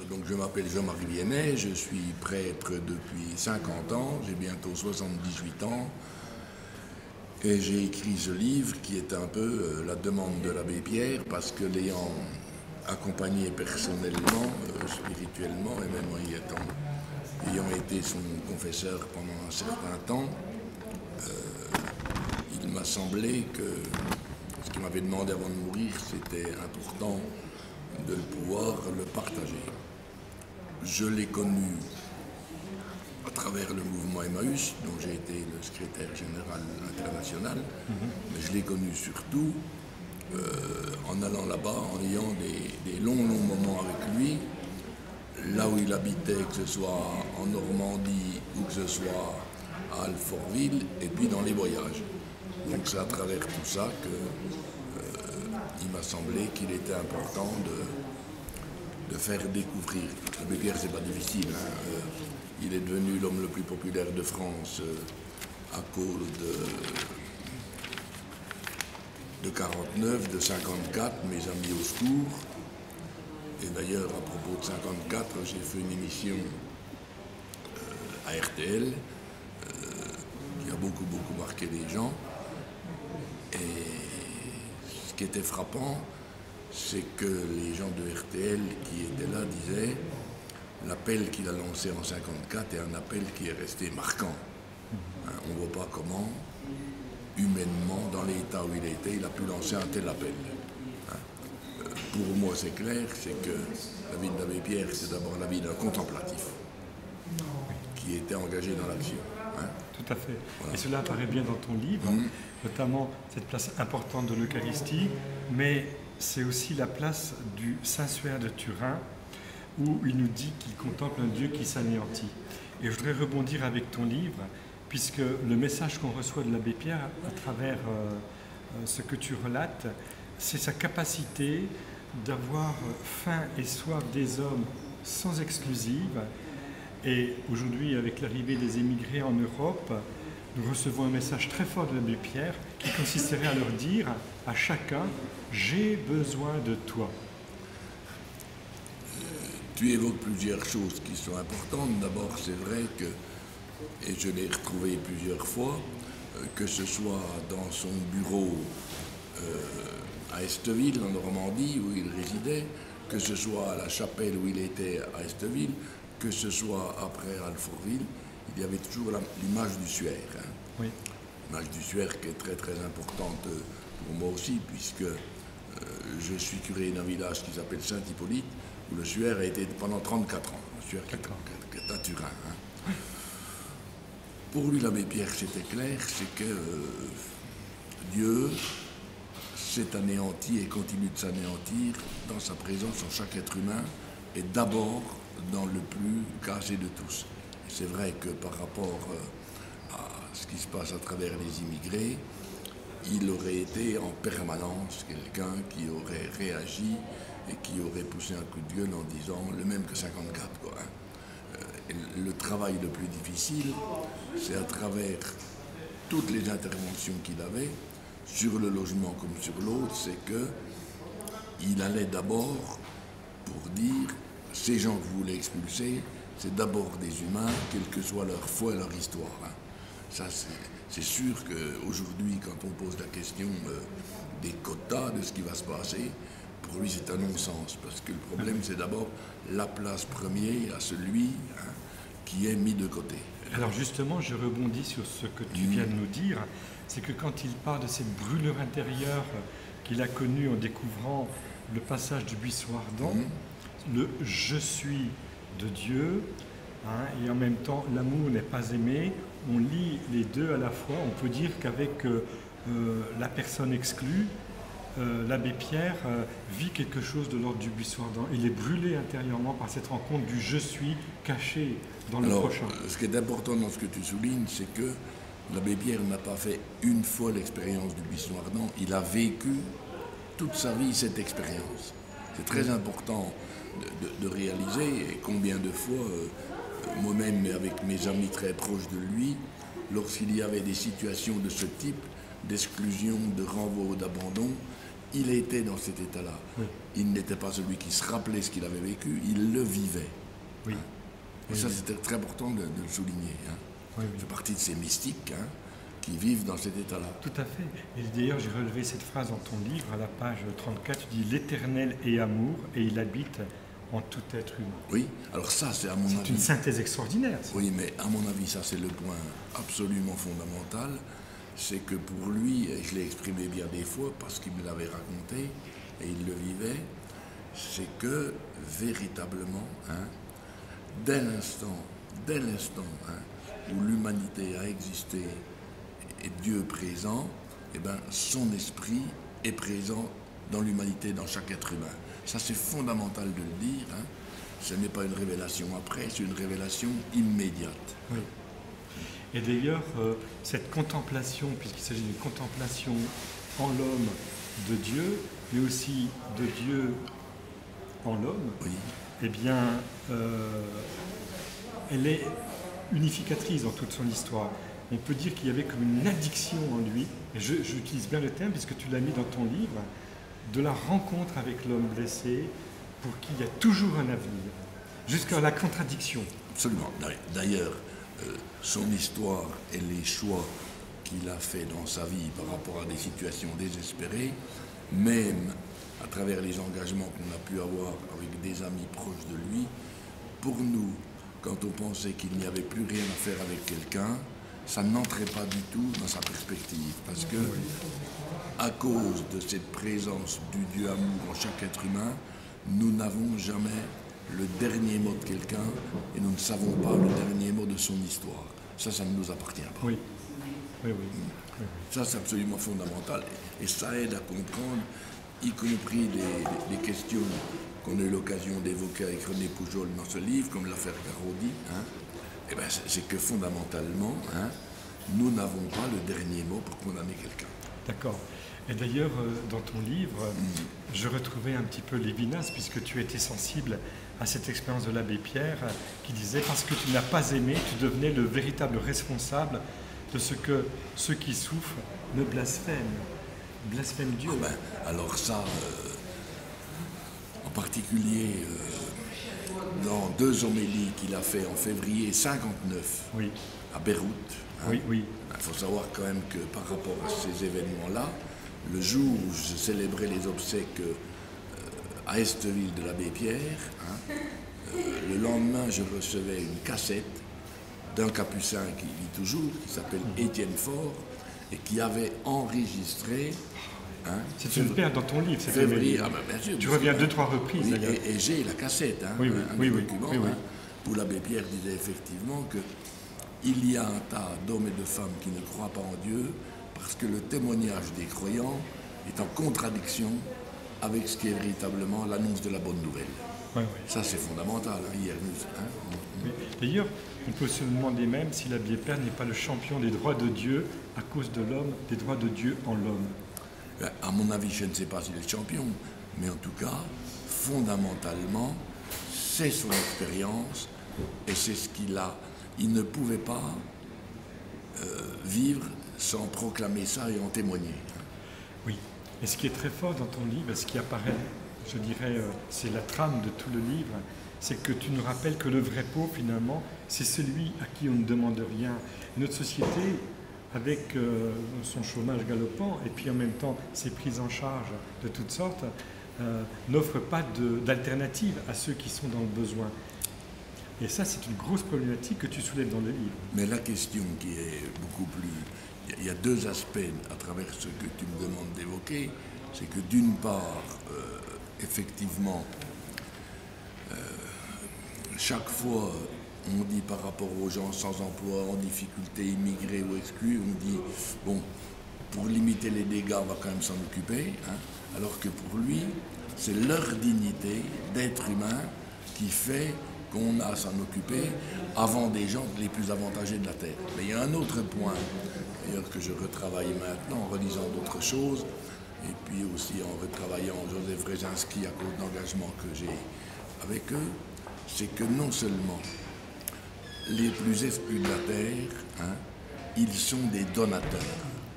Donc je m'appelle Jean-Marie Viennet, je suis prêtre depuis 50 ans, j'ai bientôt 78 ans. Et j'ai écrit ce livre qui est un peu la demande de l'abbé Pierre, parce que l'ayant accompagné personnellement, spirituellement, et même ayant été son confesseur pendant un certain temps, il m'a semblé que ce qu'il m'avait demandé avant de mourir, c'était important de pouvoir le partager. Je l'ai connu à travers le mouvement Emmaüs, dont j'ai été le secrétaire général international, mais je l'ai connu surtout en allant là-bas, en ayant des longs moments avec lui, là où il habitait, que ce soit en Normandie ou que ce soit à Alfortville, et puis dans les voyages. Donc c'est à travers tout ça qu'il m'a semblé qu'il était important de faire découvrir. L'abbé Pierre, c'est pas difficile. Il est devenu l'homme le plus populaire de France à cause de 49, de 54, mes amis au secours. Et d'ailleurs, à propos de 54, j'ai fait une émission à RTL qui a beaucoup marqué les gens. Et ce qui était frappant, c'est que les gens de RTL qui étaient là disaient l'appel qu'il a lancé en 54 est un appel qui est resté marquant. On ne voit pas comment, humainement, dans l'état où il était, il a pu lancer un tel appel. Pour moi, c'est clair, c'est que la vie de l'abbé Pierre, c'est d'abord la vie d'un contemplatif qui était engagé dans l'action. Tout à fait. Voilà. Et cela apparaît bien dans ton livre, notamment cette place importante de l'Eucharistie, mais c'est aussi la place du Saint-Suaire de Turin, où il nous dit qu'il contemple un Dieu qui s'anéantit. Et je voudrais rebondir avec ton livre, puisque le message qu'on reçoit de l'abbé Pierre à travers ce que tu relates, c'est sa capacité d'avoir faim et soif des hommes sans exclusive. Et aujourd'hui, avec l'arrivée des émigrés en Europe, nous recevons un message très fort de l'abbé Pierre qui consisterait à leur dire à chacun « J'ai besoin de toi ». Tu évoques plusieurs choses qui sont importantes. D'abord, c'est vrai que, et je l'ai retrouvé plusieurs fois, que ce soit dans son bureau à Esteville, en Normandie, où il résidait, que ce soit à la chapelle où il était à Esteville, que ce soit après à Alfortville, il y avait toujours l'image du suaire. Oui. L'image du suaire qui est très importante pour moi aussi, puisque je suis curé d'un village qui s'appelle Saint-Hippolyte, où le suaire a été pendant 34 ans, le suaire qui est à Turin. Pour lui, l'abbé Pierre, c'était clair, c'est que Dieu s'est anéanti et continue de s'anéantir dans sa présence en chaque être humain, et d'abord dans le plus casé de tous. C'est vrai que par rapport à ce qui se passe à travers les immigrés, il aurait été en permanence quelqu'un qui aurait réagi et qui aurait poussé un coup de gueule en disant le même que 54. Le travail le plus difficile, c'est à travers toutes les interventions qu'il avait, sur le logement comme sur l'autre, c'est qu'il allait d'abord pour dire ces gens que vous voulez expulser, c'est d'abord des humains, quelle que soit leur foi et leur histoire. Ça, c'est sûr qu'aujourd'hui, quand on pose la question des quotas, de ce qui va se passer, pour lui c'est un non-sens, parce que le problème c'est d'abord la place première à celui qui est mis de côté. Alors justement, je rebondis sur ce que tu viens de nous dire, c'est que quand il parle de cette brûlure intérieure qu'il a connue en découvrant le passage du buisson ardent, le « je suis » de Dieu, et en même temps l'amour n'est pas aimé, on lit les deux à la fois. On peut dire qu'avec la personne exclue, l'abbé Pierre vit quelque chose de l'ordre du buisson ardent. Il est brûlé intérieurement par cette rencontre du « je suis » caché dans le prochain. Ce qui est important dans ce que tu soulignes, c'est que l'abbé Pierre n'a pas fait une fois l'expérience du buisson ardent, il a vécu toute sa vie cette expérience. C'est très important de réaliser, et combien de fois, moi-même avec mes amis très proches de lui, lorsqu'il y avait des situations de ce type, d'exclusion, de renvoi ou d'abandon, il était dans cet état-là. Oui. Il n'était pas celui qui se rappelait ce qu'il avait vécu, il le vivait. Oui. Et ça, c'était très important de le souligner. Oui, Je fais partie de ces mystiques qui vivent dans cet état-là. Tout à fait. Et d'ailleurs, j'ai relevé cette phrase dans ton livre, à la page 34, tu dis « L'Éternel est amour et il habite en tout être humain ». Oui, alors ça, c'est à mon avis... C'est une synthèse extraordinaire. Ça. Oui, mais à mon avis, ça, c'est le point absolument fondamental. C'est que pour lui, et je l'ai exprimé bien des fois parce qu'il me l'avait raconté et il le vivait, c'est que véritablement, dès l'instant où l'humanité a existé et Dieu présent, eh ben, son esprit est présent dans l'humanité, dans chaque être humain. Ça, c'est fondamental de le dire. Ce n'est pas une révélation après, c'est une révélation immédiate. Oui. Et d'ailleurs, cette contemplation, puisqu'il s'agit d'une contemplation en l'homme de Dieu, mais aussi de Dieu en l'homme, Oui. eh bien, elle est unificatrice dans toute son histoire. On peut dire qu'il y avait comme une addiction en lui, et j'utilise bien le terme puisque tu l'as mis dans ton livre, de la rencontre avec l'homme blessé pour qu'il y a toujours un avenir, jusqu'à la contradiction. Absolument. D'ailleurs, son histoire et les choix qu'il a fait dans sa vie par rapport à des situations désespérées, même à travers les engagements qu'on a pu avoir avec des amis proches de lui, pour nous, quand on pensait qu'il n'y avait plus rien à faire avec quelqu'un, ça n'entrait pas du tout dans sa perspective. Parce que, à cause de cette présence du Dieu amour en chaque être humain, nous n'avons jamais le dernier mot de quelqu'un et nous ne savons pas le dernier mot de son histoire. Ça ne nous appartient pas. Oui. Oui, oui. Ça, c'est absolument fondamental. Et ça aide à comprendre, y compris les questions qu'on a eu l'occasion d'évoquer avec René Poujol dans ce livre, comme l'affaire Garaudy. Eh ben, c'est que fondamentalement, nous n'avons pas le dernier mot pour condamner quelqu'un. D'accord. Et d'ailleurs, dans ton livre, je retrouvais un petit peu Lévinas, puisque tu étais sensible à cette expérience de l'abbé Pierre, qui disait « Parce que tu n'as pas aimé, tu devenais le véritable responsable de ce que ceux qui souffrent me blasphèment. Blasphème Dieu. » Alors ça, en particulier dans 2 homélies qu'il a fait en février 59 oui. à Beyrouth. Oui, oui. Il faut savoir quand même que par rapport à ces événements-là, le jour où je célébrais les obsèques à Esteville de l'abbé Pierre, le lendemain je recevais une cassette d'un capucin qui vit toujours, qui s'appelle Étienne Faure, et qui avait enregistré... c'est une perte dans ton livre, cette février. Bien sûr, tu reviens 2-3 reprises. Oui, et j'ai la cassette, oui, document, où l'abbé Pierre disait effectivement que il y a un tas d'hommes et de femmes qui ne croient pas en Dieu parce que le témoignage des croyants est en contradiction avec ce qui est véritablement l'annonce de la bonne nouvelle. Oui. Ça, c'est fondamental. Oui. D'ailleurs, on peut se demander même si l'abbé Pierre n'est pas le champion des droits de Dieu à cause de l'homme, des droits de Dieu en l'homme. À mon avis, je ne sais pas s'il est le champion, mais en tout cas, fondamentalement, c'est son expérience et c'est ce qu'il a. Il ne pouvait pas vivre sans proclamer ça et en témoigner. Oui. Et ce qui est très fort dans ton livre, ce qui apparaît, je dirais, c'est la trame de tout le livre, c'est que tu nous rappelles que le vrai pauvre, finalement, c'est celui à qui on ne demande rien. Notre société, avec son chômage galopant et puis en même temps ses prises en charge de toutes sortes, n'offre pas d'alternative à ceux qui sont dans le besoin. Et ça, c'est une grosse problématique que tu soulèves dans le livre. Mais la question qui est beaucoup plus... Il y a 2 aspects à travers ce que tu me demandes d'évoquer. C'est que d'une part, effectivement, chaque fois, on dit par rapport aux gens sans emploi, en difficulté, immigrés ou exclus, on dit, bon, pour limiter les dégâts, on va quand même s'en occuper. Alors que pour lui, c'est leur dignité d'être humain qui fait qu'on a à s'en occuper avant des gens les plus avantagés de la Terre. Mais il y a un autre point, d'ailleurs, que je retravaille maintenant en relisant d'autres choses, et puis aussi en retravaillant Joseph Brzezinski à cause d'engagements que j'ai avec eux, c'est que non seulement les plus exclus de la Terre, ils sont des donateurs.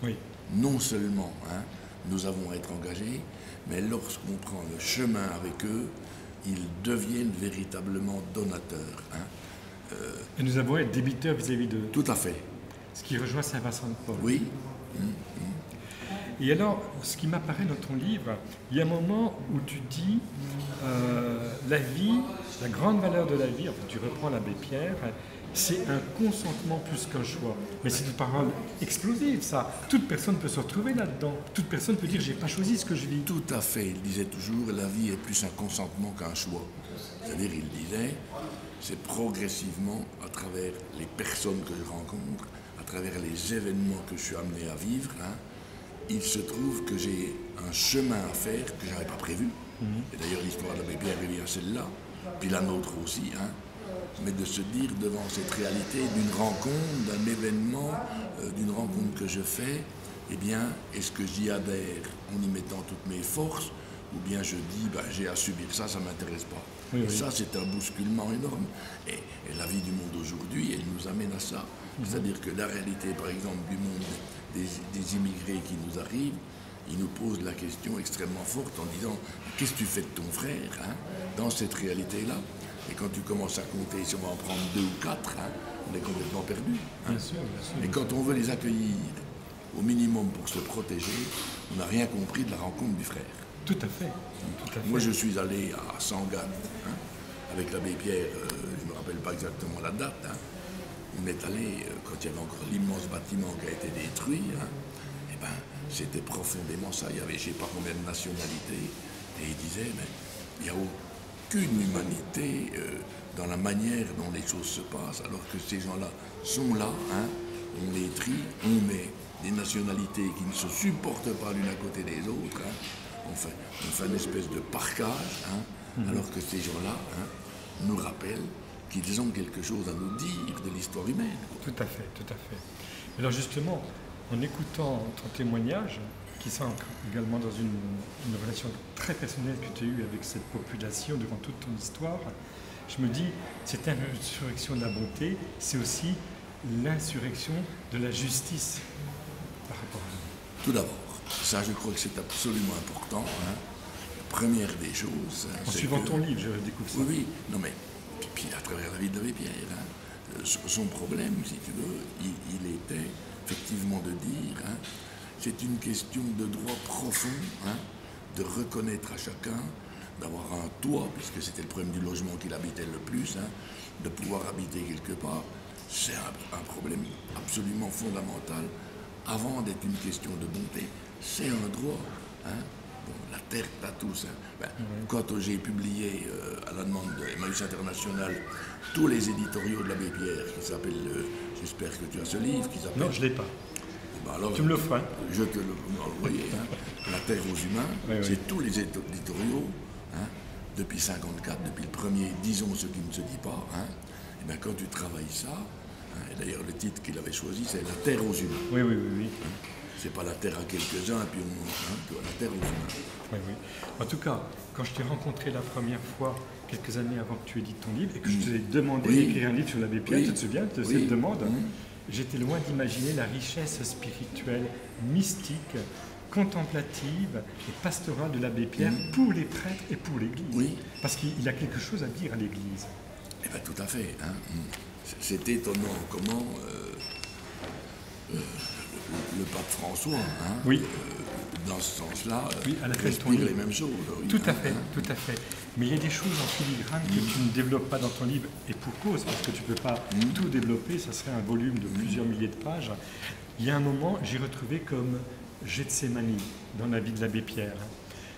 Oui. Non seulement, nous avons à être engagés, mais lorsqu'on prend le chemin avec eux, ils deviennent véritablement donateurs. Hein. Et nous avons à être débiteurs vis-à-vis d'eux. Tout à fait. Ce qui rejoint Saint Vincent de Paul. Oui. Et alors, ce qui m'apparaît dans ton livre, il y a un moment où tu dis la vie, la grande valeur de la vie, enfin tu reprends l'abbé Pierre, c'est un consentement plus qu'un choix. Mais c'est une parole explosive, ça. Toute personne peut se retrouver là-dedans. Toute personne peut dire, j'ai pas choisi ce que je vis. Tout à fait. Il disait toujours, la vie est plus un consentement qu'un choix. C'est-à-dire, il disait, c'est progressivement, à travers les personnes que je rencontre, à travers les événements que je suis amené à vivre, hein, il se trouve que j'ai un chemin à faire que je n'avais pas prévu. Et d'ailleurs, l'histoire de l'abbé Pierre est bien celle-là, puis la nôtre aussi. Hein. Mais de se dire devant cette réalité d'une rencontre, d'un événement, d'une rencontre que je fais, eh bien, est-ce que j'y adhère en y mettant toutes mes forces, ou bien je dis, ben, j'ai à subir ça, ça ne m'intéresse pas. Oui, oui. Ça, c'est un bousculement énorme. Et la vie du monde aujourd'hui, elle nous amène à ça. C'est-à-dire que la réalité, par exemple, du monde des immigrés qui nous arrivent, ils nous posent la question extrêmement forte en disant « Qu'est-ce que tu fais de ton frère hein, dans cette réalité-là » Et quand tu commences à compter, si on va en prendre 2 ou 4, hein, on est complètement perdu. Hein. Bien sûr, bien sûr. Et quand on veut les accueillir au minimum pour se protéger, on n'a rien compris de la rencontre du frère. Tout à fait. Tout à fait. Moi, je suis allé à Sangatte hein, avec l'abbé Pierre, je ne me rappelle pas exactement la date. Hein. On est allé, quand il y avait encore l'immense bâtiment qui a été détruit, hein, et ben, c'était profondément ça. Il y avait je ne sais pas combien de nationalités. Et il disait, mais il n'y a aucune humanité dans la manière dont les choses se passent, alors que ces gens-là sont là, hein, on les trie, on met des nationalités qui ne se supportent pas l'une à côté des autres, hein, on fait une espèce de parcage, hein, alors que ces gens-là hein, nous rappellent qu'ils ont quelque chose à nous dire de l'histoire humaine. Tout à fait, tout à fait. Alors justement, en écoutant ton témoignage, qui s'ancre également dans une relation très personnelle que tu as eue avec cette population durant toute ton histoire, je me dis, cette insurrection de la bonté, c'est aussi l'insurrection de la justice par rapport à nous. Tout d'abord, ça je crois que c'est absolument important. Hein. La première des choses... En suivant ton livre, je découvre ça. Oui, oui, non mais... Puis à travers la vie de l'abbé Pierre, hein, son problème, si tu veux, il était effectivement de dire, hein, c'est une question de droit profond, hein, de reconnaître à chacun, d'avoir un toit, puisque c'était le problème du logement qu'il habitait le plus, hein, de pouvoir habiter quelque part, c'est un problème absolument fondamental, avant d'être une question de bonté, c'est un droit. Hein. Bon, la terre à tous. Hein. Ben, quand j'ai publié à la demande de Emmaüs International tous les éditoriaux de l'abbé Pierre, qui s'appellent, j'espère que tu as ce livre, qui s'appelle... Non, je ne l'ai pas. Ben alors, tu me le feras. Je te le envoyer. Hein. La terre aux humains, oui, c'est oui. tous les éditoriaux, hein, depuis 1954, depuis le premier, disons ce qui ne se dit pas. Hein, et ben, quand tu travailles ça, hein, et d'ailleurs le titre qu'il avait choisi, c'est La terre aux humains. Oui, oui, oui, oui. Hein, c'est pas la terre à quelques-uns, puis la terre aux humains. Oui, oui. En tout cas, quand je t'ai rencontré la première fois, quelques années avant que tu édites ton livre, et que je te ai demandé d'écrire un livre sur l'abbé Pierre, tu te souviens de cette demande? J'étais loin d'imaginer la richesse spirituelle, mystique, contemplative et pastorale de l'abbé Pierre pour les prêtres et pour l'Église. Oui. Parce qu'il a quelque chose à dire à l'Église. Eh bien, tout à fait. Hein. C'est étonnant comment le pape François, hein, dans ce sens-là, respire les mêmes choses. Oui, tout à fait, tout à fait. Mais il y a des choses en filigrane que tu ne développes pas dans ton livre, et pour cause, parce que tu ne peux pas tout développer, ça serait un volume de plusieurs milliers de pages. Il y a un moment, j'ai retrouvé comme Gethsémani dans la vie de l'abbé Pierre.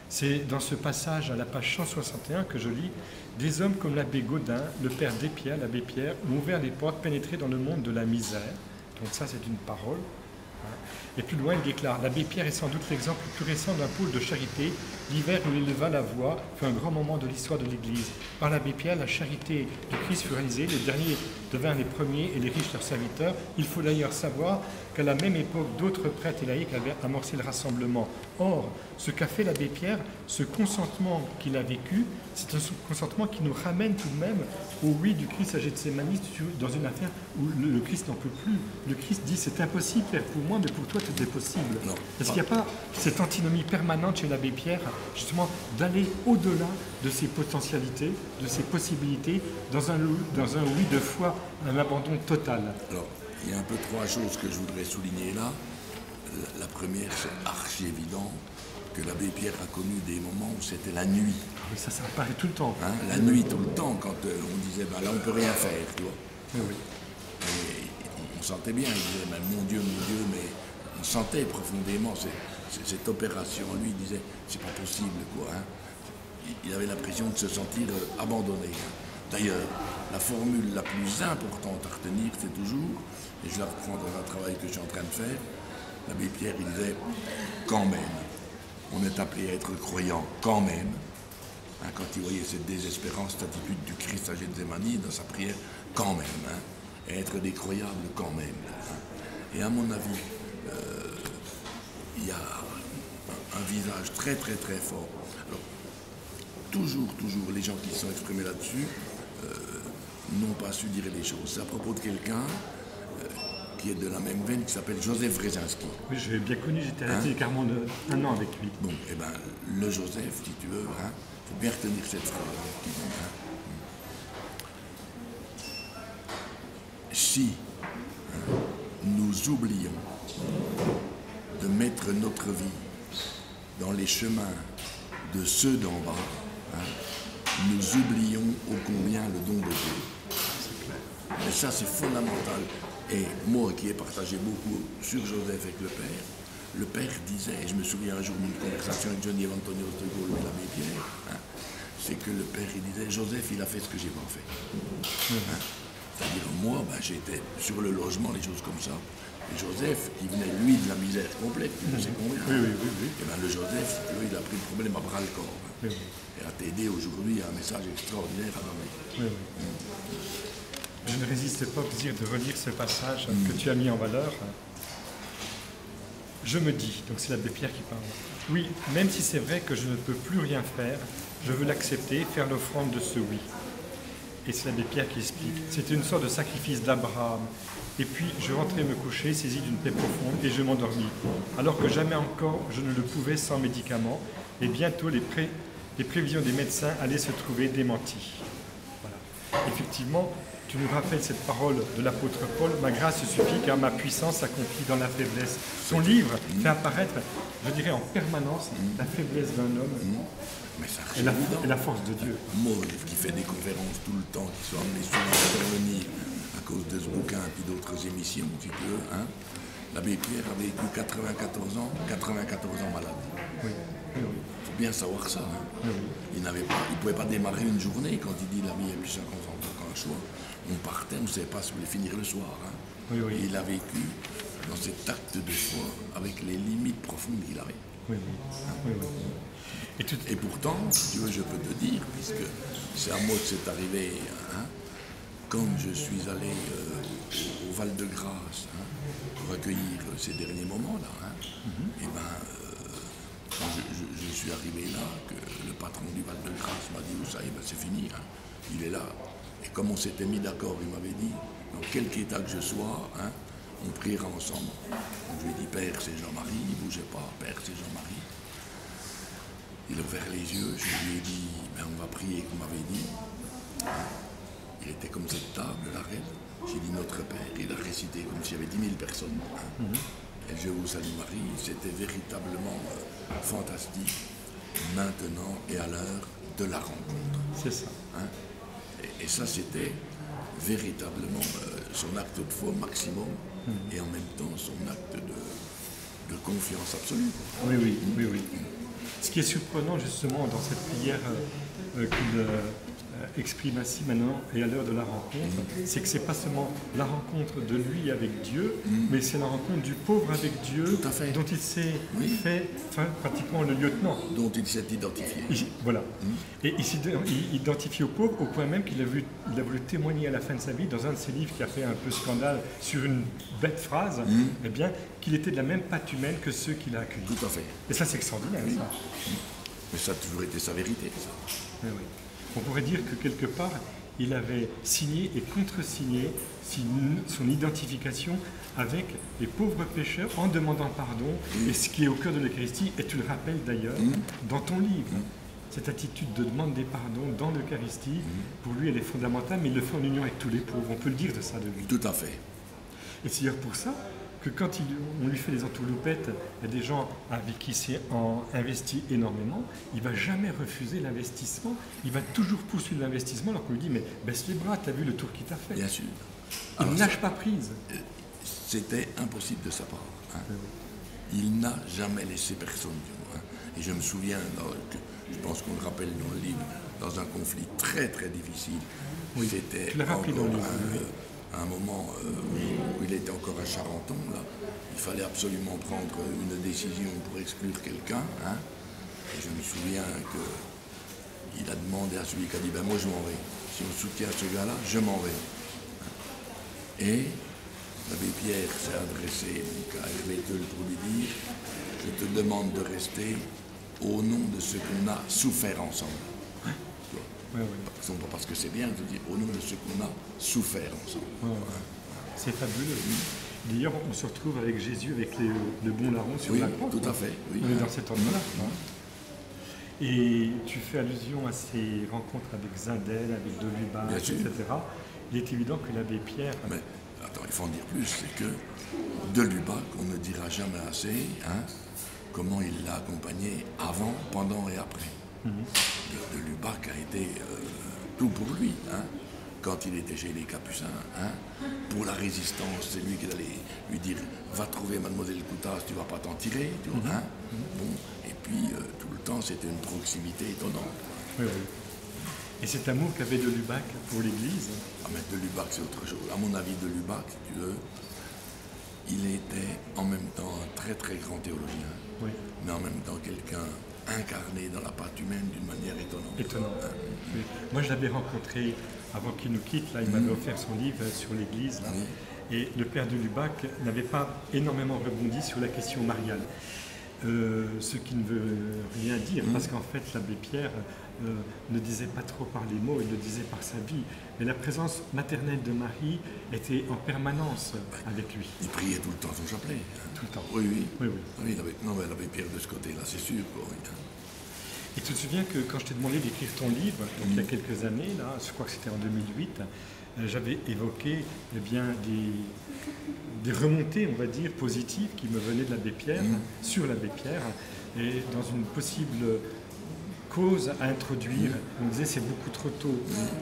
C'est dans ce passage à la page 161 que je lis « Des hommes comme l'abbé Gaudin, le père d'Épierre, l'abbé Pierre, ont ouvert les portes, pénétré dans le monde de la misère. » Donc ça, c'est une parole. Et plus loin, il déclare « L'abbé Pierre est sans doute l'exemple le plus récent d'un pôle de charité. L'hiver où il leva la voix fut un grand moment de l'histoire de l'Église. Par l'abbé Pierre, la charité du Christ fut réalisée. Les derniers devinrent les premiers et les riches leurs serviteurs. Il faut d'ailleurs savoir qu'à la même époque, d'autres prêtres et laïcs avaient amorcé le rassemblement. Or, ce qu'a fait l'abbé Pierre, ce consentement qu'il a vécu, c'est un consentement qui nous ramène tout de même au oui du Christ à Gethsémani dans une affaire où le Christ n'en peut plus. Le Christ dit « C'est impossible, Père, pour moi, mais pour toi, tout est possible. Non. Est-ce qu'il n'y a pas cette antinomie permanente chez l'abbé Pierre, justement, d'aller au-delà de ses potentialités, de ses possibilités, dans un oui de foi, un abandon total? Alors, il y a un peu trois choses que je voudrais souligner là. La première, c'est archi évident que l'abbé Pierre a connu des moments où c'était la nuit. Oui, ça apparaît tout le temps. Hein, la nuit, tout le temps, quand on disait, ben là, on ne peut rien faire, tu vois. Oui. Et on sentait bien, il disait, ben, mon Dieu, mais on sentait profondément cette opération. Lui, il disait, c'est pas possible, quoi. Hein. Il avait l'impression de se sentir abandonné. Hein. D'ailleurs, la formule la plus importante à retenir, c'est toujours, et je la reprends dans un travail que je suis en train de faire, l'abbé Pierre, il disait, quand même, on est appelé à être croyant quand même. Hein, quand il voyait cette désespérance, cette attitude du Christ à Gethsémani dans sa prière, quand même. Hein, et être des croyables quand même. Hein. Et à mon avis, il y a un visage très très très fort. Alors, toujours, les gens qui se sont exprimés là-dessus n'ont pas su dire les choses. C'est à propos de quelqu'un qui est de la même veine, qui s'appelle Joseph Wrezinski. Oui, je l'ai bien connu, j'étais resté carrément un an avec lui. Bon, eh bien, le Joseph, si tu veux, il faut bien retenir cette phrase qui dit, si nous oublions de mettre notre vie dans les chemins de ceux d'en bas, nous oublions ô combien le don de Dieu. Et ça, c'est fondamental. Et moi, qui ai partagé beaucoup sur Joseph avec le Père disait, et je me souviens un jour d'une conversation avec Johnny Antonios de Gaulle et l'abbé Pierre, c'est que le Père, il disait, Joseph, il a fait ce que j'ai pas fait. C'est-à-dire, moi, j'étais sur le logement, les choses comme ça. Et Joseph, qui venait, lui, de la misère complète, tu sais combien. Oui. Et bien, le Joseph, si tu veux, il a pris le problème à bras le corps. Et a t'aider aujourd'hui à un message extraordinaire à donner. Je ne résiste pas au plaisir de relire ce passage que tu as mis en valeur. Je me dis, donc c'est l'abbé Pierre qui parle, oui, même si c'est vrai que je ne peux plus rien faire, je veux l'accepter, faire l'offrande de ce oui. Et c'est l'abbé Pierre qui explique. C'était une sorte de sacrifice d'Abraham. Et puis je rentrais me coucher, saisi d'une paix profonde, et je m'endormis. Alors que jamais encore je ne le pouvais sans médicaments, et bientôt les prévisions des médecins allaient se trouver démenties. Voilà. Effectivement, tu nous rappelles cette parole de l'apôtre Paul, ma grâce suffit car ma puissance s'accomplit dans la faiblesse. Son livre fait apparaître, je dirais en permanence, la faiblesse d'un homme et la force de Dieu. Maud, qui fait des conférences tout le temps, qui sont amenés souvent à intervenir à cause de ce bouquin et d'autres émissions, si tu veux. Hein. L'abbé Pierre a vécu 94 ans malade. Oui. Il faut bien savoir ça. Hein. Il ne pouvait pas démarrer une journée quand il dit la vie est plus 50 ans qu'un choix. On partait, on ne savait pas si on voulait finir le soir. Hein. Et il a vécu dans cet acte de foi avec les limites profondes qu'il avait. Et pourtant, si tu veux, je peux te dire, puisque c'est à moi que c'est arrivé, hein, quand je suis allé au Val-de-Grâce pour recueillir ces derniers moments-là, et je suis arrivé là, que le patron du Val-de-Grâce m'a dit, vous savez, c'est fini, hein, il est là. Et comme on s'était mis d'accord, il m'avait dit, dans quelque état que je sois, on priera ensemble. Donc je lui ai dit, Père, c'est Jean-Marie, ne bougez pas, Père, c'est Jean-Marie. Il a ouvert les yeux, je lui ai dit, on va prier, comme m'avait dit. Il était comme cette table, la reine. J'ai dit, notre Père, il a récité comme s'il y avait 10 000 personnes. Et je vous salue Marie, c'était véritablement fantastique, maintenant et à l'heure de la rencontre. C'est ça. Et ça, c'était véritablement son acte de foi maximum et en même temps son acte de confiance absolue. Oui. Ce qui est surprenant justement dans cette prière qu'il exprime ainsi maintenant et à l'heure de la rencontre, c'est que c'est pas seulement la rencontre de lui avec Dieu, mais c'est la rencontre du pauvre avec Dieu, dont il s'est fait pratiquement le lieutenant. Dont il s'est identifié. Voilà. Et il s'est identifié au pauvre au point même qu'il a voulu témoigner à la fin de sa vie dans un de ses livres qui a fait un peu scandale sur une bête phrase, eh bien, qu'il était de la même patte humaine que ceux qu'il a accueillis. Tout à fait. Et ça, c'est extraordinaire, ça. Mais ça a toujours été sa vérité, ça. Oui. On pourrait dire que quelque part, il avait signé et contresigné son identification avec les pauvres pécheurs en demandant pardon. Et ce qui est au cœur de l'Eucharistie, et tu le rappelles d'ailleurs dans ton livre, cette attitude de demander pardon dans l'Eucharistie, pour lui, elle est fondamentale, mais il le fait en union avec tous les pauvres. On peut le dire de ça de lui. Tout à fait. Et c'est d'ailleurs pour ça que quand on lui fait des entourloupettes, il y a des gens avec qui c'est investi énormément, il ne va jamais refuser l'investissement, il va toujours poursuivre l'investissement alors qu'on lui dit mais baisse les bras, tu as vu le tour qu'il t'a fait. Bien sûr. Il ne lâche pas prise. C'était impossible de sa part. Hein. Il n'a jamais laissé personne. Hein. Et je me souviens, je pense qu'on le rappelle dans le livre, dans un conflit très très difficile. Oui, c'était tu l'as rappelé dans le livre. un moment où il était encore à Charenton, là, il fallait absolument prendre une décision pour exclure quelqu'un. Hein, et je me souviens qu'il a demandé à celui qui a dit ben moi je m'en vais. Si on soutient ce gars-là, je m'en vais. Et l'abbé Pierre s'est adressé donc, à Hervé Teul pour lui dire je te demande de rester au nom de ce qu'on a souffert ensemble. Oui. Pas parce que c'est bien, je veux dire, au nom de ce qu'on a souffert ensemble. C'est fabuleux. D'ailleurs, on se retrouve avec Jésus, avec le bon larron sur la croix. Tout à fait. Oui. On est dans cet ordre-là. Et tu fais allusion à ces rencontres avec Zindel, avec de Lubac, etc. Il est évident que l'abbé Pierre... Mais, attends, il faut en dire plus, c'est que de Lubac, on ne dira jamais assez comment il l'a accompagné avant, pendant et après. De Lubac a été tout pour lui. Hein. Quand il était chez les Capucins, pour la résistance, c'est lui qui allait lui dire va trouver mademoiselle Coutas, tu vas pas t'en tirer. Tu vois, bon, et puis tout le temps, c'était une proximité étonnante. Oui. Et cet amour qu'avait de Lubac pour l'Église. Ah, mais de Lubac, c'est autre chose. À mon avis, de Lubac, si tu veux, il était en même temps un très très grand théologien, mais en même temps quelqu'un incarné dans la pâte humaine d'une manière étonnante. Oui. Moi, je l'avais rencontré avant qu'il nous quitte. Là, il m'avait offert son livre sur l'Église. Et le père de Lubac n'avait pas énormément rebondi sur la question mariale. Ce qui ne veut rien dire, parce qu'en fait, l'abbé Pierre ne disait pas trop par les mots, il le disait par sa vie. Mais la présence maternelle de Marie était en permanence avec lui. Il priait tout le temps son chapelet. Tout le temps. Oui. Mais l'abbé Pierre de ce côté-là, c'est sûr. Et tu te souviens que quand je t'ai demandé d'écrire ton livre, donc il y a quelques années, là, je crois que c'était en 2008, j'avais évoqué des remontées, on va dire, positives qui me venaient de l'abbé Pierre, sur l'abbé Pierre, et dans une possible cause à introduire. On disait c'est beaucoup trop tôt.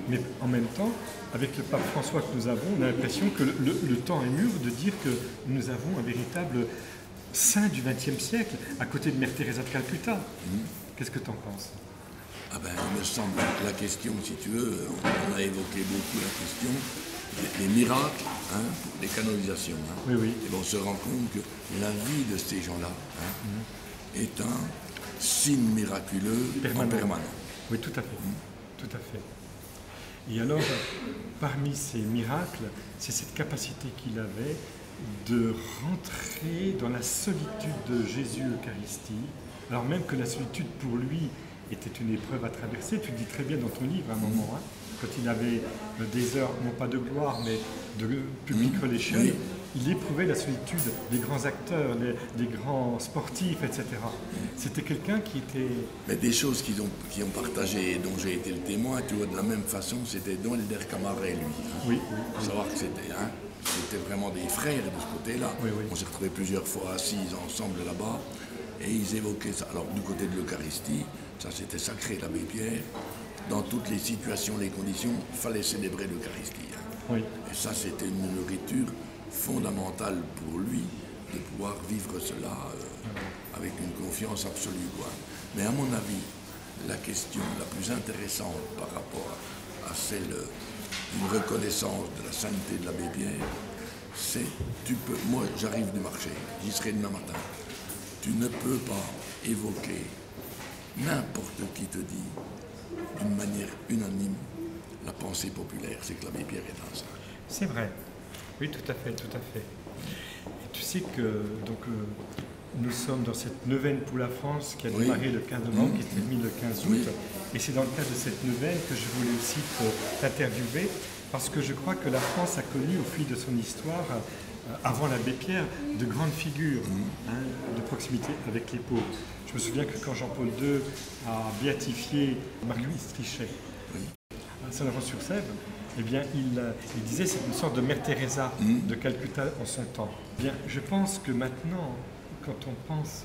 Mais en même temps, avec le pape François que nous avons, on a l'impression que le temps est mûr de dire que nous avons un véritable saint du XXe siècle, à côté de Mère Teresa de Calcutta. Qu'est-ce que tu en penses? Il me semble que la question, si tu veux, on a évoqué beaucoup la question des miracles, pour les canonisations. Oui. Et on se rend compte que la vie de ces gens-là est un signe miraculeux en permanence. Oui, tout à fait. Et alors, parmi ces miracles, c'est cette capacité qu'il avait de rentrer dans la solitude de Jésus Eucharistie, alors même que la solitude pour lui était une épreuve à traverser. Tu le dis très bien dans ton livre à un moment, quand il avait des heures, non pas de gloire, mais de public religieux, il éprouvait la solitude des grands acteurs, des grands sportifs, etc. C'était quelqu'un qui était... Mais des choses qu'ils ont partagées et dont j'ai été le témoin, tu vois, de la même façon, c'était Don Helder Camara et lui. Oui. Faut savoir que c'était vraiment des frères de ce côté-là. On s'est retrouvés plusieurs fois assis ensemble là-bas et ils évoquaient ça. Alors, du côté de l'Eucharistie, ça c'était sacré, l'abbé Pierre. Dans toutes les situations, les conditions, il fallait célébrer l'Eucharistie. Et ça, c'était une nourriture fondamentale pour lui de pouvoir vivre cela avec une confiance absolue. Mais à mon avis, la question la plus intéressante par rapport à celle d'une reconnaissance de la sainteté de l'abbé Pierre, c'est moi j'arrive du marché, j'y serai demain matin, tu ne peux pas évoquer n'importe qui te dit d'une manière unanime la pensée populaire, c'est que l'abbé Pierre est un saint. C'est vrai, oui, tout à fait. Et tu sais que donc nous sommes dans cette neuvaine pour la France qui a Oui. démarré le 15 novembre, qui se termine le 15 août. Oui. Et c'est dans le cadre de cette neuvaine que je voulais aussi t'interviewer, parce que je crois que la France a connu au fil de son histoire, avant l'abbé Pierre, de grandes figures de proximité avec les pauvres. Je me souviens que quand Jean-Paul II a béatifié Marie-Louise Trichet, à Saint-Laurent-sur-Sèvre, eh bien, il disait que c'est une sorte de Mère Teresa de Calcutta en son temps. Eh bien, je pense que maintenant, quand on pense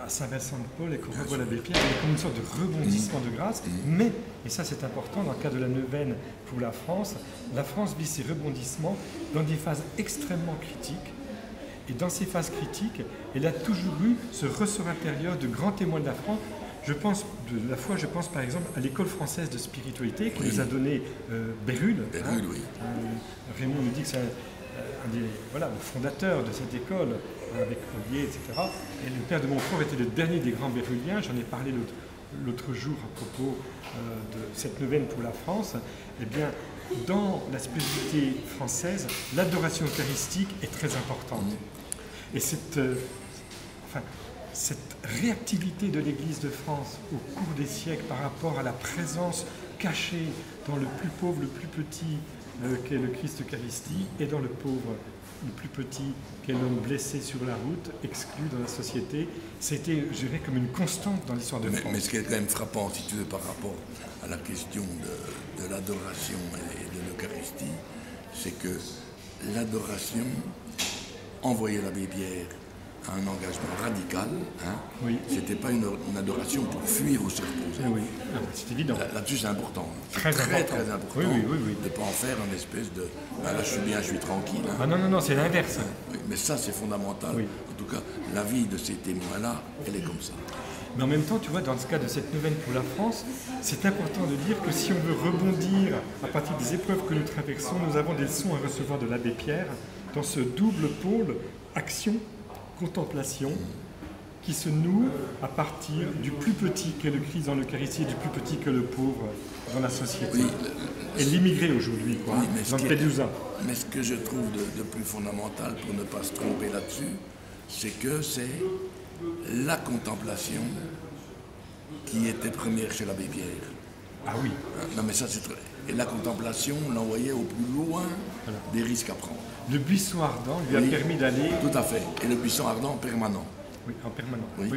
à Saint-Vincent de Paul et qu'on revoit l'abbé Pierre, il y a comme une sorte de rebondissement de grâce. Mais, et ça c'est important, dans le cas de la neuvaine pour la France vit ces rebondissements dans des phases extrêmement critiques. Et dans ces phases critiques, elle a toujours eu ce ressort intérieur de grands témoins de la foi. Je pense par exemple à l'école française de spiritualité que nous a donné Bérulle. Oui. Raymond nous dit que c'est un des le fondateur de cette école, avec Ollier, etc. Et le père de Montfort était le dernier des grands bérulliens. J'en ai parlé l'autre jour à propos de cette neuvaine pour la France. Eh bien, dans la spiritualité française, l'adoration eucharistique est très importante. Et cette réactivité de l'Église de France au cours des siècles par rapport à la présence cachée dans le plus pauvre, le plus petit, qu'est le Christ Eucharistie, et dans le pauvre, le plus petit, qu'est l'homme blessé sur la route, exclu dans la société, c'était, je dirais, comme une constante dans l'histoire de France. Mais ce qui est quand même frappant, si tu veux, par rapport à la question de l'adoration et de l'Eucharistie, c'est que l'adoration envoyait l'abbé Pierre à un engagement radical. C'était pas une adoration pour fuir ou se reposer. Oui, c'est évident. Là-dessus, c'est important. Très important Oui. De ne pas en faire une espèce de là, je suis bien, je suis tranquille. Ah non, c'est l'inverse. Oui, mais ça, c'est fondamental. Oui. En tout cas, la vie de ces témoins-là, elle est comme ça. Mais en même temps, tu vois, dans ce cas de cette neuvaine pour la France, c'est important de dire que si on veut rebondir à partir des épreuves que nous traversons, nous avons des leçons à recevoir de l'abbé Pierre dans ce double pôle action, contemplation, qui se noue à partir du plus petit qu'est le Christ dans l'Eucharistie et du plus petit que le pauvre dans la société. Oui, et l'immigré aujourd'hui, quoi, dans le Pédouza. Mais ce que je trouve de plus fondamental, pour ne pas se tromper là-dessus, c'est que c'est la contemplation qui était première chez l'abbé Pierre. Ah oui. Non mais ça c'est très... Et la contemplation l'envoyait au plus loin des risques à prendre. Le buisson ardent lui a permis d'aller... Tout à fait. Et le buisson ardent permanent. Oui, en permanent. Oui.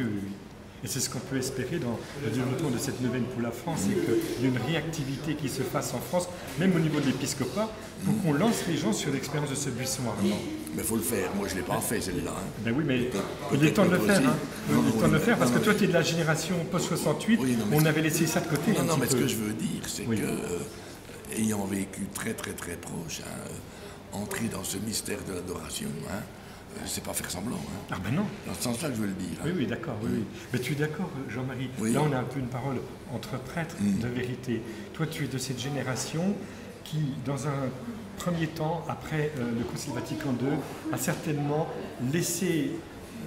Et c'est ce qu'on peut espérer dans le développement de cette neuvaine pour la France, c'est qu'il y a une réactivité qui se fasse en France, même au niveau de l'épiscopat, pour qu'on lance les gens sur l'expérience de ce buisson ardent. Mais il faut le faire. Moi, je ne l'ai pas fait, celle-là. Ben oui, mais il est temps de le faire. Il est temps de le faire, parce que toi, tu es de la génération post-68, on avait laissé ça de côté. Non, mais ce que je veux dire, c'est que, ayant vécu très proche, entrer dans ce mystère de l'adoration, c'est pas faire semblant. Ah ben non. Dans ce sens-là que je veux le dire. Oui, d'accord. Oui. Mais tu es d'accord, Jean-Marie? Là, on a un peu une parole entre prêtres de vérité. Toi, tu es de cette génération qui, dans un premier temps, après le Concile Vatican II, a certainement laissé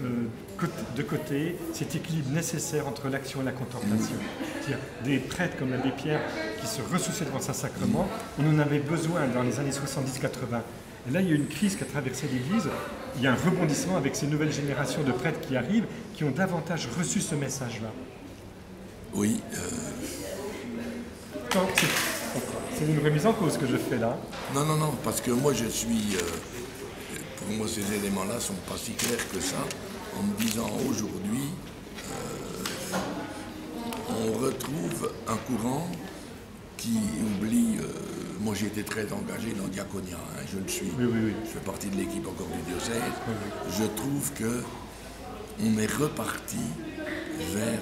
de côté cet équilibre nécessaire entre l'action et la contemplation. C'est-à-dire des prêtres comme l'abbé Pierre qui se ressourçaient devant sa sacrement, on en avait besoin dans les années 70-80. Et là, il y a une crise qui a traversé l'Église. Il y a un rebondissement avec ces nouvelles générations de prêtres qui arrivent, qui ont davantage reçu ce message-là. Oui. C'est une remise en cause que je fais là. Non, parce que moi, je suis... pour moi, ces éléments-là ne sont pas si clairs que ça. En me disant, aujourd'hui, on retrouve un courant qui oublie... moi, j'ai été très engagé dans le diaconia, je le suis. Oui. Je fais partie de l'équipe encore du diocèse. Oui. Je trouve qu'on est reparti vers...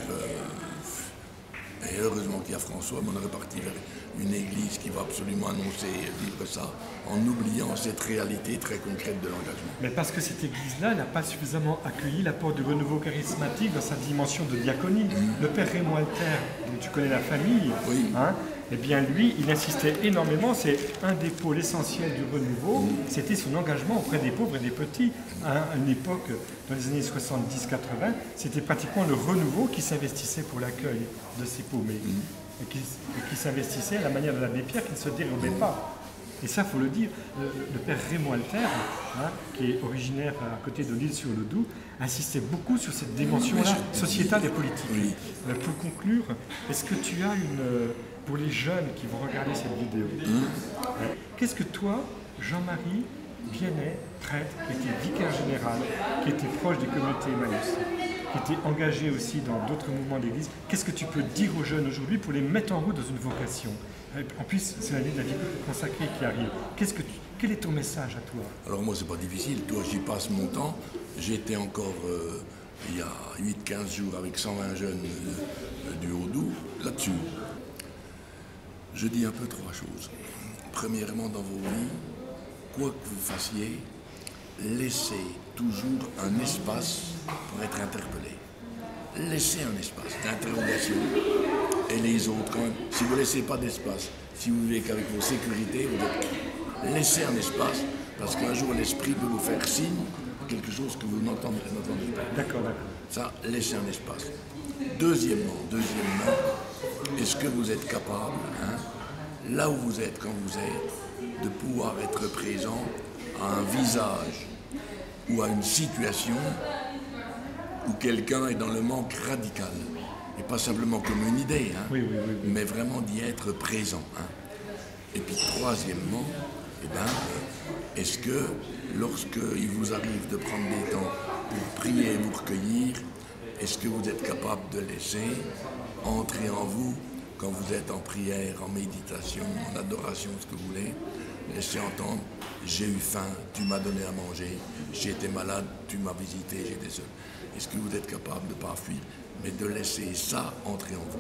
et heureusement qu'il y a François, mais on est reparti vers une église qui va absolument annoncer et vivre ça, en oubliant cette réalité très concrète de l'engagement. Mais parce que cette église-là n'a pas suffisamment accueilli l'apport du renouveau charismatique dans sa dimension de diaconie. Le père Raymond Alter, dont tu connais la famille, eh bien lui, il insistait énormément, c'est un des pôles essentiels du renouveau, c'était son engagement auprès des pauvres et des petits. À une époque, dans les années 70-80, c'était pratiquement le renouveau qui s'investissait pour l'accueil de ces paumés. Et qui s'investissait à la manière de l'abbé Pierre, qui ne se dérobait pas. Et ça, il faut le dire, le père Raymond Alter, hein, qui est originaire à côté de l'Île-sur-le-Doubs, insistait beaucoup sur cette dimension-là, sociétale et politique. Oui. Pour conclure, est-ce que tu as pour les jeunes qui vont regarder cette vidéo, qu'est-ce que toi, Jean-Marie Biennet, prêtre, qui était vicaire général, qui était proche des communautés Emmaüs, qui était engagé aussi dans d'autres mouvements d'église, qu'est-ce que tu peux dire aux jeunes aujourd'hui pour les mettre en route dans une vocation? En plus, c'est l'année de la vie consacrée qui arrive. Quel est ton message à toi? Alors moi, c'est pas difficile. Toi, j'y passe mon temps. J'étais encore, il y a 8-15 jours, avec 120 jeunes du Haut-Doubs, là-dessus. Je dis un peu trois choses. Premièrement, dans vos vies, quoi que vous fassiez, laissez toujours un espace pour être interpellé. Laissez un espace d'interrogation. Et les autres, quand même, si vous ne laissez pas d'espace, si vous vivez qu'avec vos sécurités, laissez un espace, parce qu'un jour l'esprit peut vous faire signe de quelque chose que vous n'entendez pas. D'accord. Ça, laissez un espace. Deuxièmement, est-ce que vous êtes capable, là où vous êtes, quand vous êtes, de pouvoir être présent à un visage ou à une situation où quelqu'un est dans le manque radical, et pas simplement comme une idée, mais vraiment d'y être présent. Et puis troisièmement, est-ce que lorsqu'il vous arrive de prendre des temps pour prier et vous recueillir, est-ce que vous êtes capable de laisser entrer en vous, quand vous êtes en prière, en méditation, en adoration, ce que vous voulez, laissez entendre, j'ai eu faim, tu m'as donné à manger, j'ai été malade, tu m'as visité, j'étais seul. Est-ce que vous êtes capable de ne pas fuir, mais de laisser ça entrer en vous?